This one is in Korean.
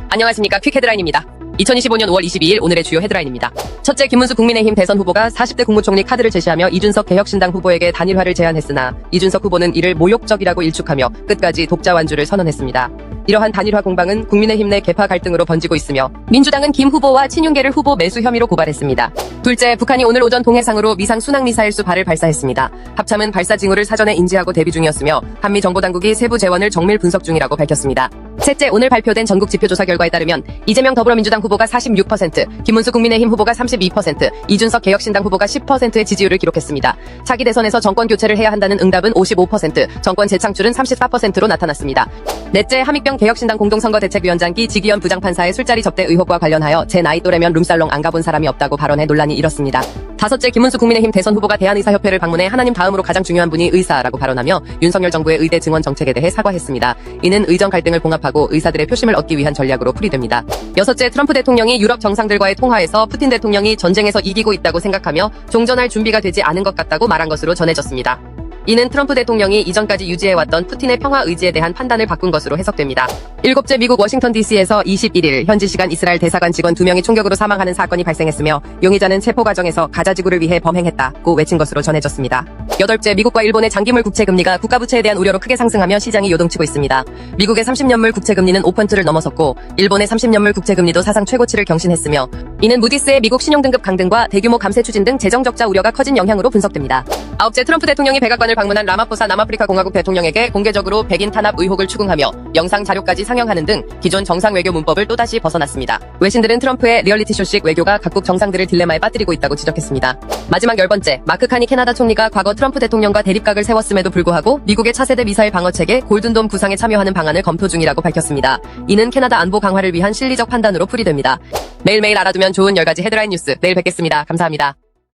안녕하십니까. 퀵 헤드라인입니다. 2025년 5월 22일 오늘의 주요 헤드라인입니다. 첫째, 김문수 국민의힘 대선 후보가 40대 국무총리 카드를 제시하며 이준석 개혁신당 후보에게 단일화를 제안했으나 이준석 후보는 이를 모욕적이라고 일축하며 끝까지 독자 완주를 선언했습니다. 이러한 단일화 공방은 국민의힘 내 계파 갈등으로 번지고 있으며 민주당은 김 후보와 친윤계를 후보 매수 혐의로 고발했습니다. 둘째, 북한이 오늘 오전 동해상으로 미상 순항미사일 발을 발사했습니다. 합참은 발사 징후를 사전에 인지하고 대비 중이었으며 한미 정보당국이 세부 재원을 정밀 분석 중이라고 밝혔습니다. 셋째, 오늘 발표된 전국 지표조사 결과에 따르면 이재명 더불어민주당 후보가 46%, 김문수 국민의힘 후보가 32%, 이준석 개혁신당 후보가 10%의 지지율을 기록했습니다. 차기 대선에서 정권 교체를 해야 한다는 응답은 55%, 정권 재창출은 34%로 나타났습니다. 넷째, 함익병 개혁신당 공동선거대책위원장기 지기현 부장판사의 술자리 접대 의혹과 관련하여 제 나이 또래면 룸살롱 안 가본 사람이 없다고 발언해 논란이 일었습니다. 다섯째, 김문수 국민의힘 대선 후보가 대한의사협회를 방문해 하나님 다음으로 가장 중요한 분이 의사라고 발언하며 윤석열 정부의 의대 증원 정책에 대해 사과했습니다. 이는 의정 갈등을 봉합하고 의사들의 표심을 얻기 위한 전략으로 풀이됩니다. 여섯째, 트럼프 대통령이 유럽 정상들과의 통화에서 푸틴 대통령이 전쟁에서 이기고 있다고 생각하며 종전할 준비가 되지 않은 것 같다고 말한 것으로 전해졌습니다. 이는 트럼프 대통령이 이전까지 유지해왔던 푸틴의 평화 의지에 대한 판단을 바꾼 것으로 해석됩니다. 일곱째, 미국 워싱턴 DC에서 21일 현지 시간 이스라엘 대사관 직원 2명이 총격으로 사망하는 사건이 발생했으며 용의자는 체포 과정에서 가자 지구를 위해 범행했다고 외친 것으로 전해졌습니다. 여덟째, 미국과 일본의 장기물 국채금리가 국가부채에 대한 우려로 크게 상승하며 시장이 요동치고 있습니다. 미국의 30년물 국채금리는 5%를 넘어섰고 일본의 30년물 국채금리도 사상 최고치를 경신했으며 이는 무디스의 미국 신용등급 강등과 대규모 감세 추진 등 재정적자 우려가 커진 영향으로 분석됩니다. 아홉째, 트럼프 대통령이 백악관을 방문한 라마포사 남아프리카 공화국 대통령에게 공개적으로 백인 탄압 의혹을 추궁하며 영상 자료까지 상영하는 등 기존 정상 외교 문법을 또다시 벗어났습니다. 외신들은 트럼프의 리얼리티쇼식 외교가 각국 정상들을 딜레마에 빠뜨리고 있다고 지적했습니다. 마지막 10번째, 마크 카니 캐나다 총리가 과거 트럼프 대통령과 대립각을 세웠음에도 불구하고 미국의 차세대 미사일 방어체계 골든돔 구상에 참여하는 방안을 검토 중이라고 밝혔습니다. 이는 캐나다 안보 강화를 위한 실리적 판단으로 풀이됩니다. 매일매일 알아두면 좋은 10가지 헤드라인 뉴스, 내일 뵙겠습니다. 감사합니다.